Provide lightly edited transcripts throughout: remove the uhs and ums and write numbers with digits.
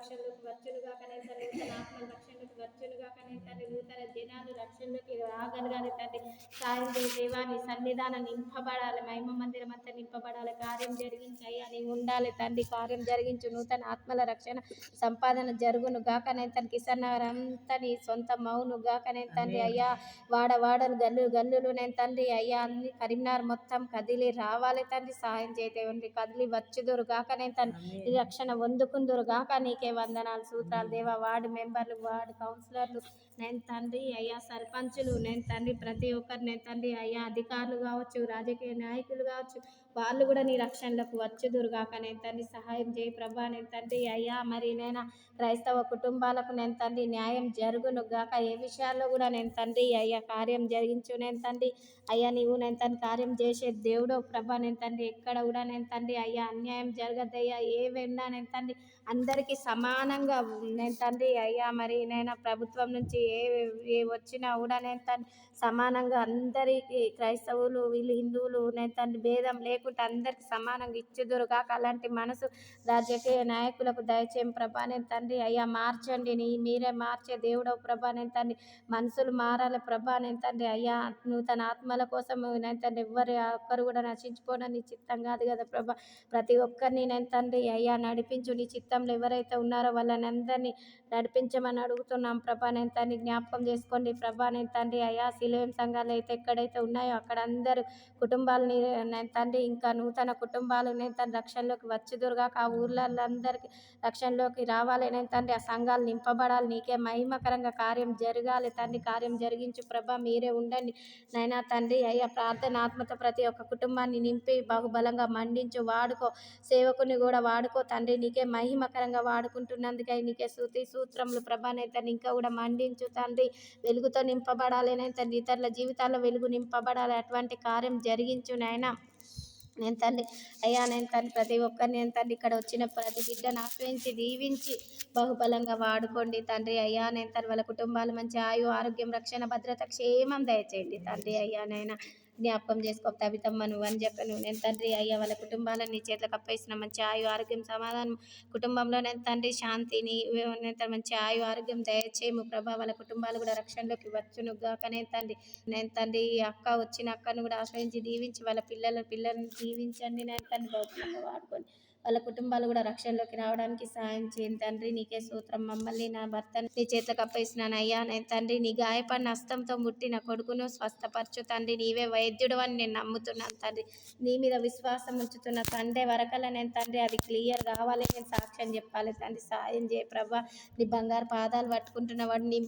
రక్షణలోకి వచ్చునుగా కానీ తండ్రి, నూతన ఆత్మల రక్షణలోకి వచ్చునుగా కానీ తండ్రి, నూతన జనాలు రక్షణలోకి రాగలగాలి తండ్రి. సాయం చేయ దేవా, నీ సన్నిధానం నింపబడాలి, మహిమ మందిరం అంతా నింపబడాలి. కార్యం జరిగించి అయ్యా నీవు ఉండాలి తండ్రి, కార్యం జరిగించు. నూతన ఆత్మల రక్షణ సంపాదన జరుగును గాకనే తండ్రి. కిషన్ నగర్ అంతా నీ సొంత మౌను గాకనే తండ్రి. అయ్యా వాడవాడలు గల్లులు గల్లులు నేను తండ్రి అయ్యా అన్ని కరీంనగర్ మొత్తం కదిలి రావాలి తండ్రి. సహాయం చేయదేవండి, కదిలి వచ్చుదురు గాకనే తండ్రి. ఈ రక్షణ పొందుకుందురు గాక. నీకే వందనాలు సూత్రాలు దేవా. వార్డు మెంబర్లు, వార్డు కౌన్సిలర్లు నేను తండ్రి అయ్యా, సర్పంచులు నేను తండ్రి, ప్రతి ఒక్కరు నేను తండ్రి అయ్యా, అధికారులు కావచ్చు, రాజకీయ నాయకులు కావచ్చు, వాళ్ళు కూడా నీ రక్షణలకు వచ్చుదురు గాక నేను తండ్రి. సహాయం చేయి ప్రభా నేను తండ్రి అయ్యా. మరి నేను క్రైస్తవ కుటుంబాలకు నేను తండ్రి న్యాయం జరుగును గాక. ఏ విషయాల్లో కూడా నేను తండ్రి అయ్యా కార్యం జరిగించు నేను తండ్రి అయ్యా. నీవు నేను తండ్రి కార్యం చేసే దేవుడో ప్రభా నేను తండ్రి. ఎక్కడ కూడా నేను తండ్రి అయ్యా అన్యాయం జరగద్దయ్యా. ఏవైనా నేను తండ్రి అందరికీ సమానంగా నేను తండ్రి అయ్యా. మరి నేను ప్రభుత్వం నుంచి ఏ వచ్చినా కూడా నేను తండ్రి సమానంగా అందరికీ, క్రైస్తవులు వీళ్ళు హిందువులు నేను తండ్రి భేదం లేకుండా అందరికి సమానంగా ఇచ్చుదురు కాక. అలాంటి మనసు రాజకీయ నాయకులకు దయచేయం ప్రభా నేను తండ్రి అయ్యా. మార్చండి, మీరే మార్చే దేవుడవు ప్రభా నేను తండ్రి. మనుషులు మారాలి ప్రభా నేను తండ్రి అయ్యా. నూతన ఆత్మల కోసం నేను తండ్రి ఎవ్వరు ఒక్కరు కూడా నశించుకోవడం నీ చిత్తం కాదు కదా ప్రభా. ప్రతి ఒక్కరిని నేను తండ్రి అయ్యా నడిపించు. నీ చిత్తంలో ఎవరైతే ఉన్నారో వాళ్ళని అందరినీ నడిపించమని అడుగుతున్నాం ప్రభా నేను తండ్రి. జ్ఞాపకం చేసుకోండి ప్రభా నేను తండ్రి అయ్యా. శిలువ సంఘాలు అయితే ఎక్కడైతే ఉన్నాయో అక్కడ అందరూ కుటుంబాలని నేను తండ్రి, ఇంకా నూతన కుటుంబాలు నేను తండ్రి రక్షణలోకి వచ్చుదురుగాక. ఆ ఊర్లలో అందరికీ రక్షణలోకి రావాలి నేను తండ్రి. ఆ సంఘాలు నింపబడాలి, నీకే మహిమకరంగా కార్యం జరగాలి తండ్రి. కార్యం జరిగించు ప్రభా, మీరే ఉండండి నైనా తండ్రి అయ్యా. ప్రార్థన ఆత్మతో ప్రతి ఒక్క కుటుంబాన్ని నింపి బహుబలంగా మండించు, వాడుకో. సేవకుని కూడా వాడుకో తండ్రి. నీకే మహిమకరంగా వాడుకుంటున్నందుకై నీకే స్తుతి సూత్రములు ప్రభా నేను తండ్రి. ఇంకా కూడా మండించు తండ్రి, వెలుగుతో నింపబడాలి నేను తండ్రి. ఇతరుల జీవితాల్లో వెలుగు నింపబడాలి, అటువంటి కార్యం జరిగించు నాయనా నేను తండ్రి అయ్యా. నేను తండ్రి ప్రతి ఒక్కరిని నేను తండ్రి ఇక్కడ వచ్చిన ప్రతి బిడ్డను ఆశ్రయించి దీవించి బహుబలంగా వాడుకోండి తండ్రి అయ్యా. నేను తండ్రి వాళ్ళ కుటుంబాలు మంచి ఆయు ఆరోగ్యం రక్షణ భద్రత క్షేమం దయచేయండి తండ్రి అయ్యా. నైనా జ్ఞాపకం చేసుకో తవితమ్మను వంజకను నేను తండ్రి అయ్యా. వాళ్ళ కుటుంబాలను నీ చేతులకు అప్పేసిన మంచి ఆయు ఆరోగ్యం సమాధానం కుటుంబంలో నేను తండ్రి శాంతిని నేను మంచి ఆయు ఆరోగ్యం దయచేయము ప్రభా. వాళ్ళ కుటుంబాలు కూడా రక్షణలోకి వచ్చును గాక నేను తండ్రి. నేను తండ్రి అక్క వచ్చిన అక్కను కూడా ఆశ్రయించి దీవించి వాళ్ళ పిల్లల్ని దీవించండి నేను తండ్రి. బహుశా వాడుకొని వాళ్ళ కుటుంబాలు కూడా రక్షణలోకి రావడానికి సాయం చేయండి తండ్రి. నీకే సూత్రం. మమ్మల్ని నా భర్తను నీ చేతులకు అప్పేసినాను అయ్యా నేను తండ్రి. నీ గాయపడిన హస్తంతో ముట్టిన కొడుకును స్వస్థపరచు తండ్రి. నీవే వైద్యుడు అని నేను నమ్ముతున్నాను తండ్రి. నీ మీద విశ్వాసం ఉంచుతున్న సండే వరకల్లా నేను తండ్రి అది క్లియర్ కావాలి, నేను సాక్ష్యం చెప్పాలి తండ్రి. సాయం చేయ ప్రభా. నీ బంగారు పాదాలు పట్టుకుంటున్నవాడు నీ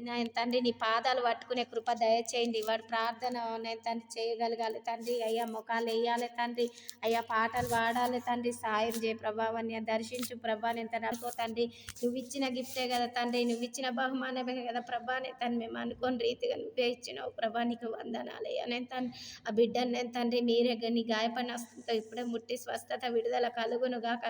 నేను తండ్రి నీ పాదాలు పట్టుకునే కృప దయచేయండి. వాడు ప్రార్థన నేను తండ్రి చేయగలగాలి తండ్రి అయ్యా. మొఖాలు వేయాలి తండ్రి అయ్యా. పాటలు పాడాలి తండ్రి. సాయం చేయ ప్రభావాన్ని దర్శించు ప్రభా నేను తండ్రి. అనుకో తండ్రి, నువ్వు ఇచ్చిన గిఫ్టే కదా తండ్రి, నువ్వు ఇచ్చిన బహుమానమే కదా ప్రభా నేను తండ్రి. మేము అనుకోని రీతిగా నువ్వే ఇచ్చినావు ప్రభా, నీకు వందనాలు అయ్యా. నేను తండ్రి ఆ బిడ్డను నేను తండ్రి మీరే నీ గాయపడిన హస్తంతో ఇప్పుడే ముట్టి స్వస్థత విడుదల కలుగునుగాక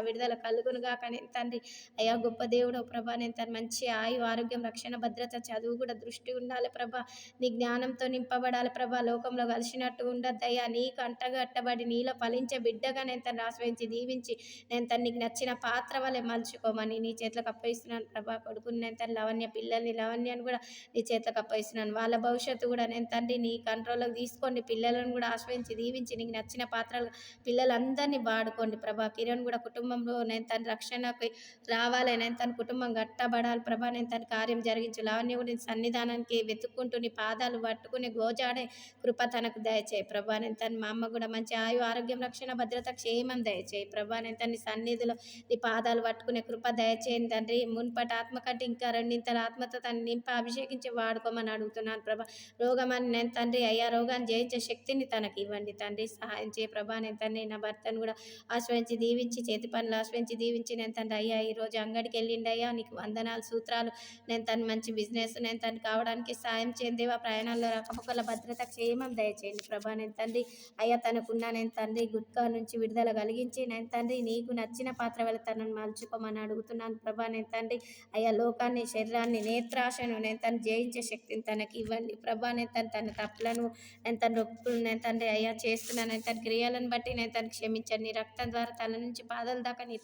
నేను తండ్రి అయ్యా. గొప్ప దేవుడు ప్రభా నేను తండ్రి. మంచి ఆయు ఆరోగ్యం రక్షణ భద్రత చదువు కూడా దృష్టి ఉండాలి ప్రభా. నీ జ్ఞానంతో నింపబడాలి ప్రభా. లోకంలో కలిసినట్టు ఉండద్దయ్యా. నీకు అట్టబడి నీలో ఫలించే బిడ్డగా నేను తను ఆశ్రయించి దీవించి నేను తను నీకు నచ్చిన పాత్ర వల్లే మలుచుకోమని నీ చేతులకు అప్పగిస్తున్నాను ప్రభా. కొడుకుని నేను తను లవణ్యాన్ని కూడా నీ చేతులకు అప్పగిస్తున్నాను. వాళ్ళ భవిష్యత్తు కూడా నేను తండ్రి నీ కంట్రోల్లోకి తీసుకోండి. పిల్లలను కూడా ఆశ్రయించి దీవించి నీకు నచ్చిన పాత్రలు పిల్లలందరినీ వాడుకోండి ప్రభా. కిరణ్ కూడా కుటుంబంలో నేను తన రక్షణకి రావాలి, నేను తన కుటుంబం గట్టబడాలి ప్రభా. నేను తన కార్యం జరిగించు. లావణ్య కూడా సన్నిధానానికి వెతుక్కుంటూ నీ పాదాలు పట్టుకుని గోజాడే కృప తనకు దయచేయి ప్రభా. నేను తన మా అమ్మ కూడా మంచి ఆయు ఆరోగ్యం రక్షణ భద్రత క్షేమం దయచేయి ప్రభా. నేను తన సన్నిధిలో నీ పాదాలు పట్టుకునే కృప దయచేయండి తండ్రి. మున్పటి ఆత్మ కంటే ఇంకా రెండింతల ఆత్మతో తను నింప అభిషేకించి వాడుకోమని అడుగుతున్నాను ప్రభా. రోగమని నేను తండ్రి అయ్యా రోగాన్ని జయించే శక్తిని తనకి ఇవ్వండి తండ్రి. సహాయం చేయ ప్రభా. నేను తండ్రి నా భర్తను కూడా ఆశ్రయించి దీవించి చేతి పనులు ఆశ్రయించి దీవించి నేను తండ్రి అయ్యా ఈరోజు అంగడికి వెళ్ళిండి అయ్యా. నీకు వందనాలు సూత్రాలు. నేను తను మంచి బిజినెస్ నేను తను కావడానికి సాయం చేయండివా. ప్రయాణాల్లో రకపకల భద్రత క్షేమం దయచేయండి ప్రభా. నేను తండ్రి అయ్యా తనకున్నా నేను తండ్రి గుట్కా నుంచి విడుదల విడుదల కలిగించి నేను తండ్రి నీకు నచ్చిన పాత్ర వల్ల తనను మలుచుకోమని అడుగుతున్నాను ప్రభా. నేను తండ్రి అయ్యా లోకాన్ని, శరీరాన్ని, నేత్రాశను నేను తను జయించే శక్తిని తనకి ఇవ్వండి ప్రభా. నేను తన తప్పులను, నేను తన నొప్పులు నేను తండ్రి అయ్యా చేస్తున్నాను, నేను తన క్రియలను బట్టి నేను తను క్షమించండి. నీ రక్తం ద్వారా తల నుంచి పాదాల దాకా నీ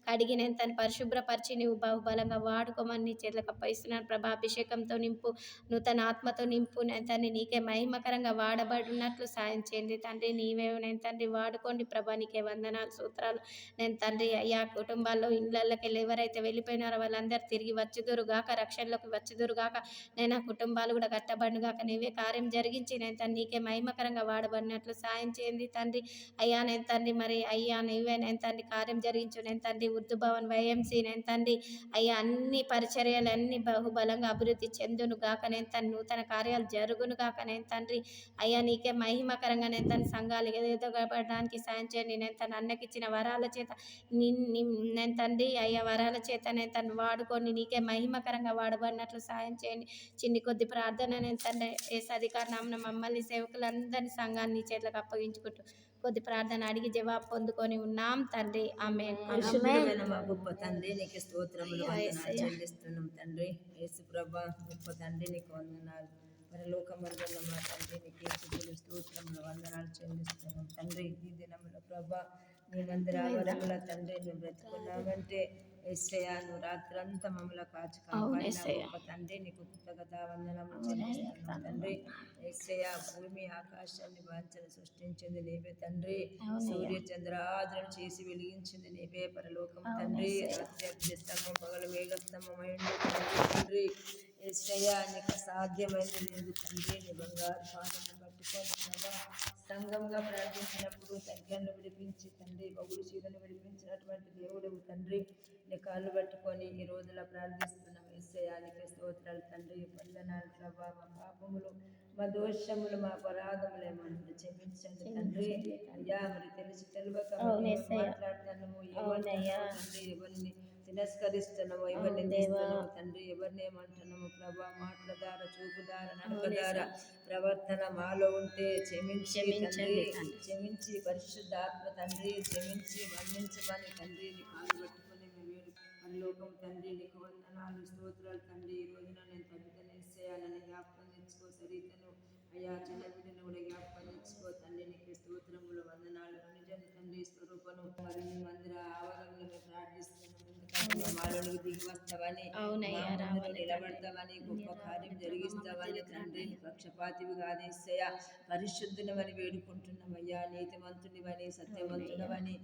కడిగి నేను తను పరిశుభ్రపరిచి నువ్వు బహుబలంగా వాడుకోమని నీ చేతులకు అప్పగిస్తున్నాను ప్రభా. అభిషేకంతో నింపు, నూతన ఆత్మతో నింపు నేను తండ్రి నీకే మహిమకరంగా వాడబడినట్లు సాయం చేయండి తండ్రి. నీవే నేను తండ్రి వాడుకోండి ప్రభా. నీకే వందనాలు, సూత్రాలు నేను తండ్రి అయ్యా. కుటుంబాల్లో ఇళ్ళకి వెళ్ళి ఎవరైతే వెళ్ళిపోయినారో వాళ్ళందరూ తిరిగి వచ్చుదురుగాక, రక్షణలోకి వచ్చుదురుగాక. నేను ఆ కుటుంబాలు కూడా కట్టబడిగాక. నీవే కార్యం జరిగించి నేను తండ్రి నీకే మహిమకరంగా వాడబడినట్లు సాయం చేయండి తండ్రి అయ్యా. నేను తండ్రి మరి అయ్యా నీవే నేను తండ్రి కార్యం జరిగించు. నేను తండ్రి ఉర్దూ భవన్, వైఎంసీ నేను తండ్రి అయ్యా అన్ని పరిచర్యలు అన్ని బహుబలంగా అభివృద్ధి చెందును గాక. నేను తన నూతన కార్యాలు జరుగును గాక. నేను తండ్రి అయ్యా నీకే మహిమకరంగా నేను తన సంఘాలు ఎదగబడడానికి సాయం చేయండి. నేను తన అన్నకిచ్చిన వరాల చేత నేను తండ్రి అయ్యా వరాల చేత నేను తను వాడుకొని నీకే మహిమకరంగా వాడబడినట్లు సాయం చేయండి. చిన్ని కొద్ది ప్రార్థన నేను తండ్రి యేసు అధికార నామమున మమ్మల్ని సేవకులందరినీ సంఘాన్ని నీ చేతులకు అప్పగించుకుంటూ కొద్ది ప్రార్థన అడిగి జవాబు పొందుకొని ఉన్నాం తండ్రి. ఆమేన్. పరిశుద్ధమైన మా గొప్ప తండ్రి నీకు స్తోత్రములు, వందనాలు చెల్లిస్తున్నాం తండ్రి. యేసు ప్రభా గొప్ప తండ్రి నీకు వందనాలు. పరలోకమందున్న మా తండ్రి నీకు స్తుతులు, స్తోత్రములు, వందనాలు చెల్లిస్తున్నాం తండ్రి. ఈ దినముల ప్రభా నీ మందిర ఆవరణముల తండ్రి నువ్వు బ్రతుకున్నామంటే యేసయ్యా నువ్వు రాత్రంతా మమ్మల్ని కాచి కాపాడిన గొప్ప తండ్రి నీకు కృతజ్ఞత వందనములు చెల్లిస్తున్నాం తండ్రి. యేసయ్యా భూమి ఆకాశాన్ని వాంఛన సృష్టించింది నీవే తండ్రి. సూర్య చంద్రాదులను చేసి వెలిగించింది నీవే పరలోకం తండ్రి. రాత్రి అగ్నిస్తంభం, పగలు మేఘస్తంభం అయింది తండ్రి. యేసయ్యా నీకు సాధ్యమైనది లేదు తండ్రి. నీ బంగారు పాదమును పట్టుకొని ప్రభా సంఘంగా ప్రార్థించినప్పుడు సంఖ్యను విడిపించి తండ్రి బగుడు చీరను విడిపించినటువంటి దేవుడు తండ్రి. నీ కాళ్ళు పట్టుకొని ఈ రోజున ప్రార్థిస్తున్నాం యేసయ్యా నీకు స్తోత్రాలు తండ్రి. వందనాలు ప్రభా. మా పాపములు, మా దోషములు, మా అపరాధములు ఏమన్నా క్షమించండి తండ్రి. అయ్యా మరి తెలిసి తెలియక మాట్లాడుతున్నాము, తండ్రి ఎవరిని తిరస్కరిస్తున్నాము, ఎవరిని తీస్తున్నాము తండ్రి, ఎవరిని ఏమంటున్నాము ప్రభా. మాటల ద్వారా, చూపు ద్వారా, నడక ద్వారా, ప్రవర్తన మాలో ఉంటే క్షమించండి క్షమించి పరిశుద్ధాత్మ తండ్రి క్షమించి మన్నించమని తండ్రి నీ కాలు పట్టుకొని మేము పరలోకం తండ్రి నీకు వందనాలు, స్తోత్రాలు తండ్రి. ఈ రోజున నేను తగ్గుతనే ఇచ్చేయాలని జ్ఞాపకం తెచ్చుకో. సరితను అయ్యా చిన్న బిడ్డను కూడా జ్ఞాపకం తెచ్చుకో తండ్రి. నీకు స్తోత్రములు, వందనాలు. నిజం తండ్రి స్వరూపను మరియు మందిర ఆవరణలో మేము ప్రార్థిస్తున్నాము. మాలోనికి దిగి వస్తావని, నిలబడతావని, గొప్ప కార్యం జరిగిస్తావని తండ్రి. పక్షపాతివి కాదు యేసయ్యా, పరిశుద్ధులవని వేడుకుంటున్నామయ్యా. నీతిమంతునివని, సత్యవంతుడవని,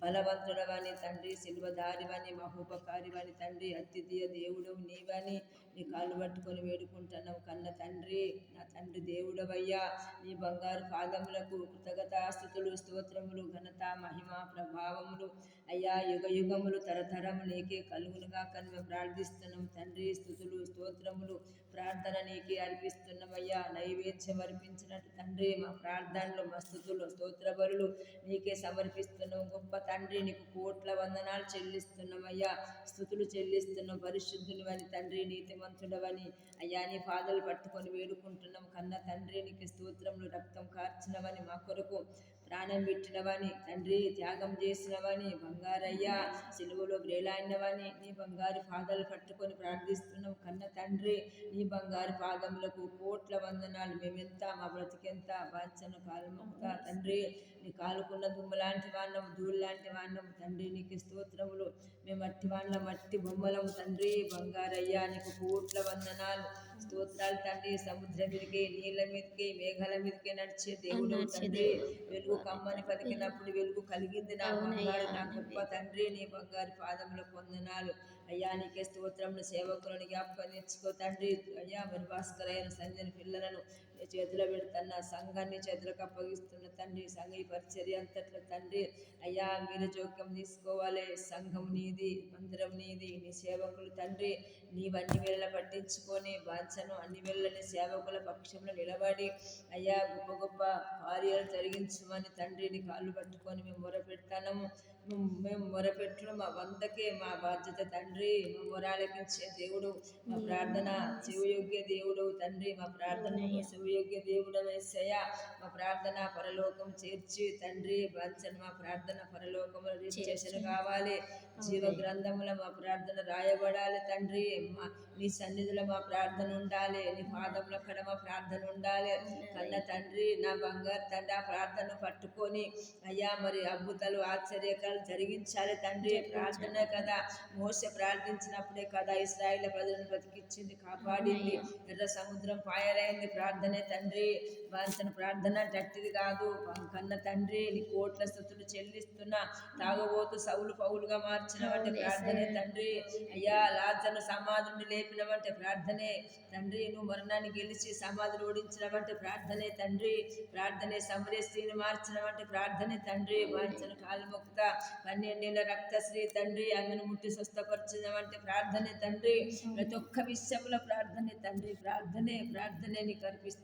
బలవంతుడవని తండ్రి, శిల్వదారివని, మహోపకారివని తండ్రి, అతిథియ దేవుడవు నీవని నీ కాళ్ళు పట్టుకొని వేడుకుంటున్నావు కన్న తండ్రి. నా తండ్రి దేవుడవయ్యా, నీ బంగారు పాదములకు కృతజ్ఞతాస్తుతులు, స్తోత్రములు, ఘనత, మహిమ, ప్రభావములు అయ్యా యుగ యుగములు తరతరము నీకే కలుగునుగా కని మేము ప్రార్థిస్తున్నాం తండ్రి. స్తుతులు, స్తోత్రములు, ప్రార్థన నీకే అర్పిస్తున్నామయ్యా. నైవేద్యం అర్పించినట్టు తండ్రి మా ప్రార్థనలు, మా స్తుతులు, స్తోత్ర బలులు నీకే సమర్పిస్తున్నాం గొప్ప తండ్రి. నీకు కోట్ల వందనాలు చెల్లిస్తున్నామయ్యా, స్తుతులు చెల్లిస్తున్నాం. పరిశుద్ధునివని తండ్రి, నీతిమంతుడవని అయ్యా నీ పాదలు పట్టుకొని వేడుకుంటున్నాం కన్న తండ్రి. నీకు స్తోత్రములు. రక్తం కార్చినవని, మా కొరకు ప్రాణం పెట్టినవని తండ్రి, త్యాగం చేసినవని, బంగారయ్యా సిలువలో బ్రేలాడినవని నీ బంగారు పాదాలు పట్టుకొని ప్రార్థిస్తున్నాం కన్న తండ్రి. నీ బంగారు పాదములకు కోట్ల వందనాలు. మేమెంత, మా బ్రతికెంత, వాంఛన కాలమంతా తండ్రి నీ కాలుకున్న దుమ్ము లాంటి వాళ్ళం, ధూళి లాంటి వాళ్ళం తండ్రి. నీకు స్తోత్రములు. మేము మట్టి వాళ్ళ మట్టి బొమ్మలము తండ్రి. బంగారయ్యా నీకు కోట్ల వందనాలు, స్తోత్రాలు తండ్రి. సముద్రం మీదకి, నీళ్ళ మీదకి, మేఘాల మీదకి నడిచే దేవుడు తండ్రి. వెలుగు కమ్మని పలికినప్పుడు వెలుగు కలిగింది నా బంగారు, నా గొప్ప తండ్రి. నీ బంగారు పాదములకు వందనాలు అయ్యా. నీకే స్తోత్రములు. సేవకులను జ్ఞాపకం తెచ్చుకో తండ్రి. అయ్యా మరి భాస్కరయ్యను, సంజని పిల్లలను చేతిలో పెడుతున్న, సంఘాన్ని చేతులకు అప్పగిస్తున్న తండ్రి. సంఘ పరిచర్య అంతట్లో తండ్రి అయ్యా మీరు జోక్యం తీసుకోవాలి. సంఘం నీది, మందిరం నీది, నీ సేవకులు తండ్రి నీవన్ని వేళ పట్టించుకొని వాంఛను అన్ని వేళని సేవకుల పక్షంలో నిలబడి అయ్యా గొప్ప గొప్ప కార్యాలు జరిగించమని తండ్రి నీ కాళ్ళు పట్టుకొని మేము మొరపెడతాము. మేము మొరపెట్టడం మా వందకే మా బాధ్యత తండ్రి. మా మొరాలకించే దేవుడు, మా ప్రార్థన చెవియోగ్య దేవుడు తండ్రి. మా ప్రార్థనకు చెవియోగ్య దేవుడు యేసయ్య. మా ప్రార్థన పరలోకం చేర్చి తండ్రి వంచన మా ప్రార్థన పరలోకంలో రిజిస్ట్రేషన్ కావాలి. జీవ గ్రంథములో మా ప్రార్థన రాయబడాలి తండ్రి. నీ సన్నిధిలో మా ప్రార్థన ఉండాలి. నీ పాదముల కడ మా ప్రార్థన ఉండాలి. కన్న తండ్రి నా బంగారు తండ్రి ఆ ప్రార్థన పట్టుకొని అయ్యా మరి అద్భుతాలు ఆశ్చర్యకాలు జరిగించాలి తండ్రి. ప్రార్థన కదా మోసే ప్రార్థించినప్పుడే కదా ఇశ్రాయేలు ప్రజలను బతికిచ్చింది, కాపాడింది. ఎర్ర సముద్రం పాయలైంది ప్రార్థనే తండ్రి. వాంఛన ప్రార్థన గట్టిది కాదు. కన్న తండ్రి నీ కోట్ల స్తుతులు చెల్లిస్తున్నా. తాగబోతు సౌలు పౌలుగా మార్చినవంటే ప్రార్థనే తండ్రి. అయ్యా లాజరును సమాధి నుండి లేపినవంటే ప్రార్థనే తండ్రి. నువ్వు మరణాన్ని గెలిచి సమాధిని ఓడించినవంటే ప్రార్థనే తండ్రి. ప్రార్థనే సమరేశ్రీని మార్చినవంటే ప్రార్థనే తండ్రి. వాంఛన కాలు మొక్కుత 12 ఏళ్ల రక్తశ్రీ తండ్రి ఆమెను ముట్టి స్వస్థపరిచినవంటే ప్రార్థనే తండ్రి. ప్రతి ఒక్క విషయంలో ప్రార్థనే తండ్రి. ప్రార్థనే నీకు అర్పిస్తాను.